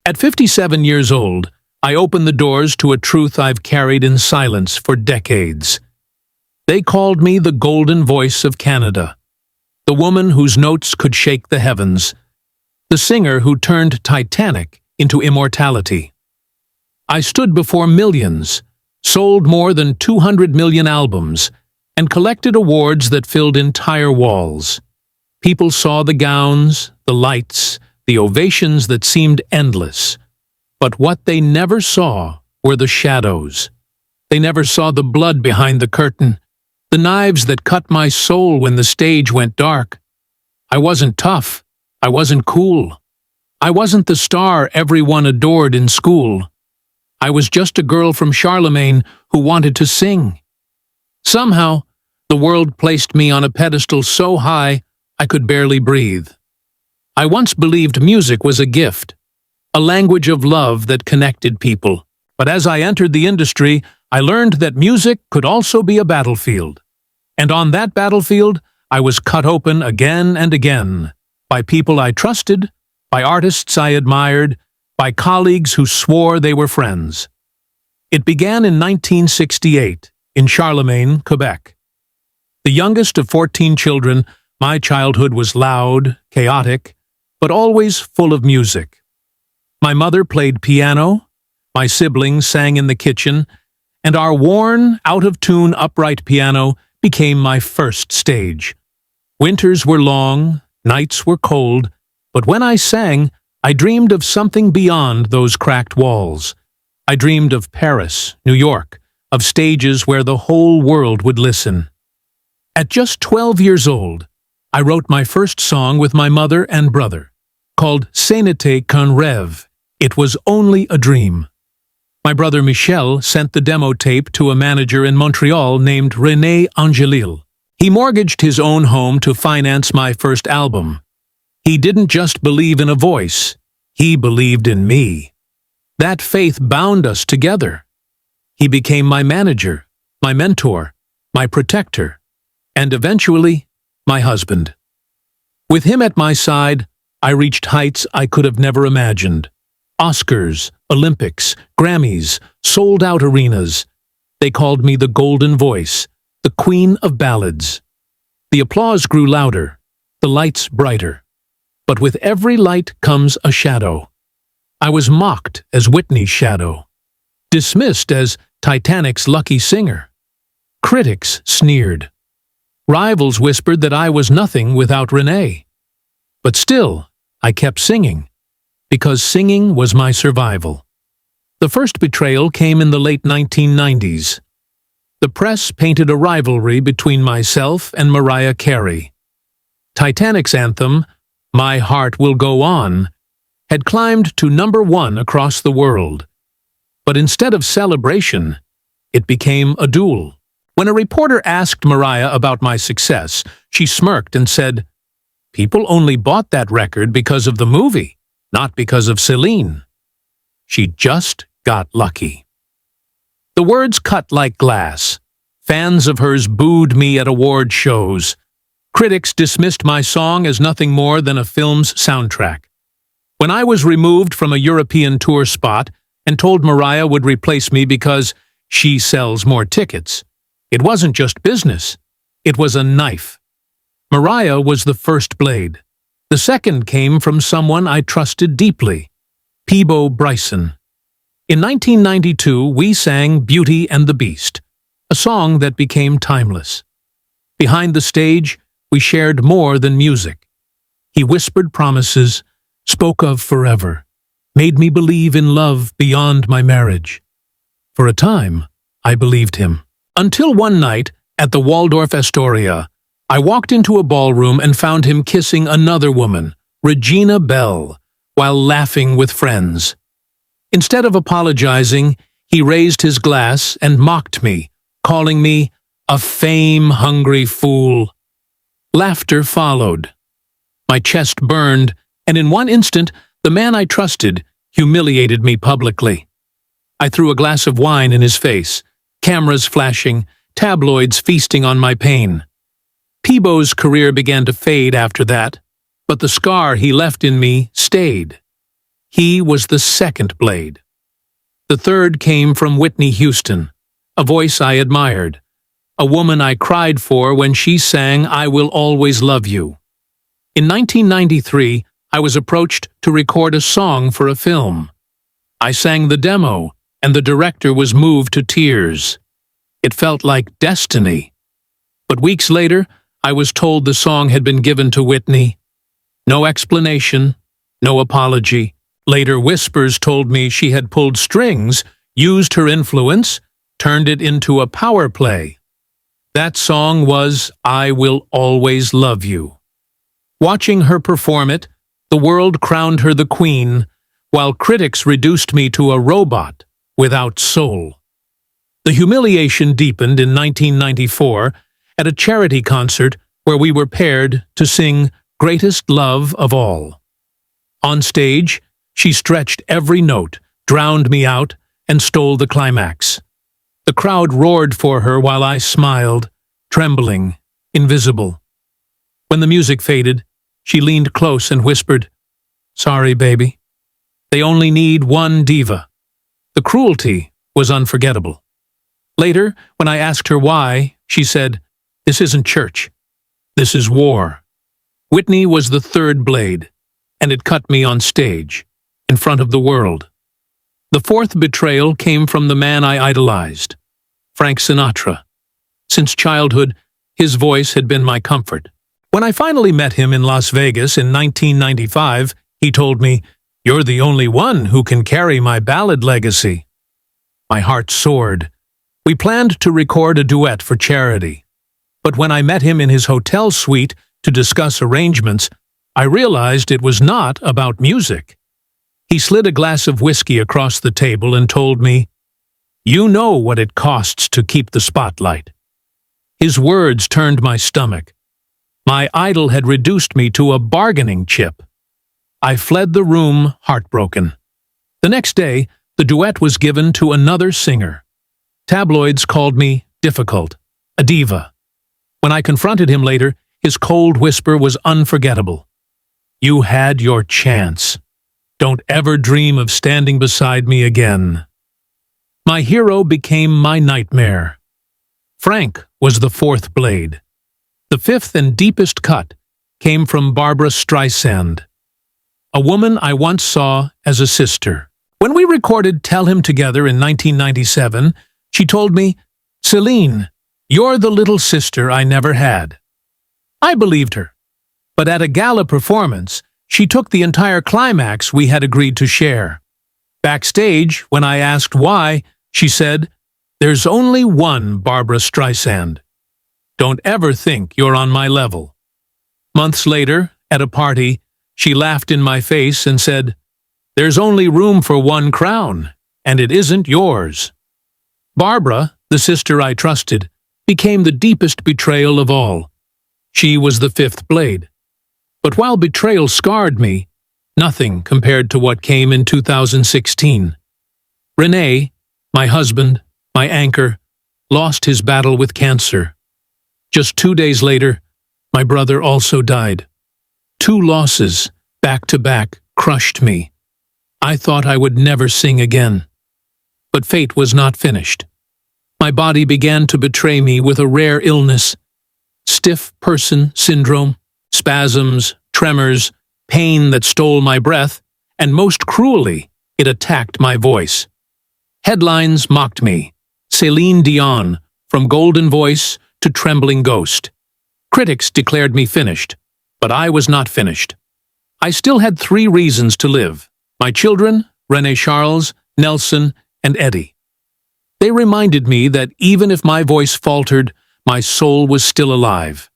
At 57 years old, I opened the doors to a truth I've carried in silence for decades. They called me the golden voice of Canada, the woman whose notes could shake the heavens, the singer who turned Titanic into immortality. I stood before millions, sold more than 200 million albums, and collected awards that filled entire walls. People saw the gowns, the lights, the ovations that seemed endless. But what they never saw were the shadows. They never saw the blood behind the curtain, the knives that cut my soul when the stage went dark. I wasn't tough. I wasn't cool. I wasn't the star everyone adored in school. I was just a girl from Charlemagne who wanted to sing. Somehow, the world placed me on a pedestal so high I could barely breathe. I once believed music was a gift, a language of love that connected people. But as I entered the industry, I learned that music could also be a battlefield. And on that battlefield, I was cut open again and again, by people I trusted, by artists I admired, by colleagues who swore they were friends. It began in 1968, in Charlemagne, Quebec. The youngest of 14 children, my childhood was loud, chaotic, but always full of music. My mother played piano, my siblings sang in the kitchen, and our worn, out-of-tune upright piano became my first stage. Winters were long, nights were cold, but when I sang, I dreamed of something beyond those cracked walls. I dreamed of Paris, New York, of stages where the whole world would listen. At just 12 years old, I wrote my first song with my mother and brother, called Ce n'était qu'un rêve. It was only a dream. My brother Michel sent the demo tape to a manager in Montreal named René Angélil. He mortgaged his own home to finance my first album. He didn't just believe in a voice, he believed in me. That faith bound us together. He became my manager, my mentor, my protector, and eventually, my husband. With him at my side, I reached heights I could have never imagined. Oscars, Olympics, Grammys, sold-out arenas. They called me the Golden Voice, the Queen of Ballads. The applause grew louder, the lights brighter. But with every light comes a shadow. I was mocked as Whitney's shadow, dismissed as Titanic's lucky singer. Critics sneered. Rivals whispered that I was nothing without Rene. But still, I kept singing, because singing was my survival. The first betrayal came in the late 1990s. The press painted a rivalry between myself and Mariah Carey. Titanic's anthem, My Heart Will Go On, had climbed to #1 across the world. But instead of celebration, it became a duel. When a reporter asked Mariah about my success, she smirked and said, "People only bought that record because of the movie, not because of Celine." She just got lucky. The words cut like glass. Fans of hers booed me at award shows. Critics dismissed my song as nothing more than a film's soundtrack. When I was removed from a European tour spot and told Mariah would replace me because she sells more tickets, it wasn't just business. It was a knife. Mariah was the first blade. The second came from someone I trusted deeply, Pibo Bryson. In 1992, we sang Beauty and the Beast, a song that became timeless. Behind the stage, we shared more than music. He whispered promises, spoke of forever, made me believe in love beyond my marriage. For a time, I believed him. Until one night, at the Waldorf Astoria, I walked into a ballroom and found him kissing another woman, Regina Bell, while laughing with friends. Instead of apologizing, he raised his glass and mocked me, calling me a fame-hungry fool. Laughter followed. My chest burned, and in one instant, the man I trusted humiliated me publicly. I threw a glass of wine in his face, cameras flashing, tabloids feasting on my pain. Pibo's career began to fade after that, but the scar he left in me stayed. He was the second blade. The third came from Whitney Houston, a voice I admired, a woman I cried for when she sang "I Will Always Love You." In 1993, I was approached to record a song for a film. I sang the demo, and the director was moved to tears. It felt like destiny. But weeks later, I was told the song had been given to Whitney. No explanation, no apology. Later whispers told me she had pulled strings, used her influence, turned it into a power play. That song was "I Will Always Love You." Watching her perform it, the world crowned her the queen, while critics reduced me to a robot without soul. The humiliation deepened in 1994 at a charity concert where we were paired to sing "Greatest Love of All." On stage, she stretched every note, drowned me out, and stole the climax. The crowd roared for her while I smiled, trembling, invisible. When the music faded, she leaned close and whispered, "Sorry, baby. They only need one diva." The cruelty was unforgettable. Later, when I asked her why, she said, "This isn't church. This is war." Whitney was the third blade, and it cut me on stage, in front of the world. The fourth betrayal came from the man I idolized, Frank Sinatra. Since childhood, his voice had been my comfort. When I finally met him in Las Vegas in 1995, he told me, "You're the only one who can carry my ballad legacy." My heart soared. We planned to record a duet for charity. But when I met him in his hotel suite to discuss arrangements, I realized it was not about music. He slid a glass of whiskey across the table and told me, "You know what it costs to keep the spotlight." His words turned my stomach. My idol had reduced me to a bargaining chip. I fled the room heartbroken. The next day, the duet was given to another singer. Tabloids called me difficult, a diva. When I confronted him later, his cold whisper was unforgettable. "You had your chance. Don't ever dream of standing beside me again." My hero became my nightmare. Frank was the fourth blade. The fifth and deepest cut came from Barbra Streisand, a woman I once saw as a sister. When we recorded Tell Him together in 1997, she told me, "Celine, you're the little sister I never had." I believed her, but at a gala performance, she took the entire climax we had agreed to share. Backstage, when I asked why, she said, "There's only one Barbra Streisand. Don't ever think you're on my level." Months later, at a party, she laughed in my face and said, "There's only room for one crown, and it isn't yours." Barbra, the sister I trusted, became the deepest betrayal of all. She was the fifth blade. But while betrayal scarred me, nothing compared to what came in 2016. Rene, my husband, my anchor, lost his battle with cancer. Just 2 days later, my brother also died. 2 losses, back to back, crushed me. I thought I would never sing again. But fate was not finished. My body began to betray me with a rare illness. Stiff person syndrome, spasms, tremors, pain that stole my breath, and most cruelly, it attacked my voice. Headlines mocked me. Céline Dion, from golden voice to trembling ghost. Critics declared me finished, but I was not finished. I still had 3 reasons to live: my children, René Charles, Nelson, and Eddie. They reminded me that even if my voice faltered, my soul was still alive.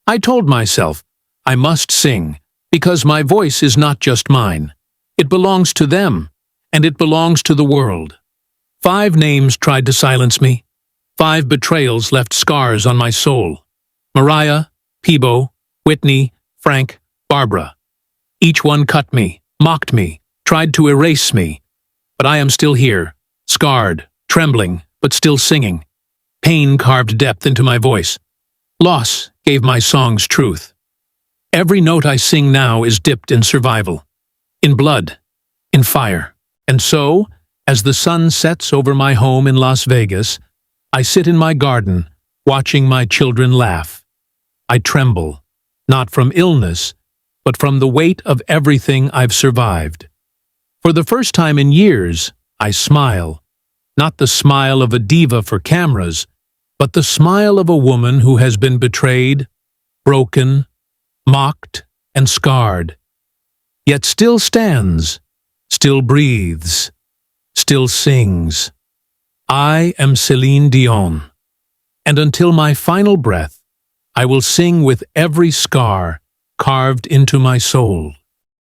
I told myself, I must sing, because my voice is not just mine. It belongs to them, and it belongs to the world. 5 names tried to silence me. 5 betrayals left scars on my soul. Mariah, Pibo, Whitney, Frank, Barbra. Each one cut me, mocked me, tried to erase me. But I am still here, scarred, trembling, but still singing. Pain carved depth into my voice. Loss gave my songs truth. Every note I sing now is dipped in survival, in blood, in fire. And so, as the sun sets over my home in Las Vegas, I sit in my garden, watching my children laugh. I tremble, not from illness, but from the weight of everything I've survived. For the first time in years, I smile, not the smile of a diva for cameras, but the smile of a woman who has been betrayed, broken, mocked, and scarred, yet still stands, still breathes, still sings. I am Céline Dion, and until my final breath, I will sing with every scar carved into my soul.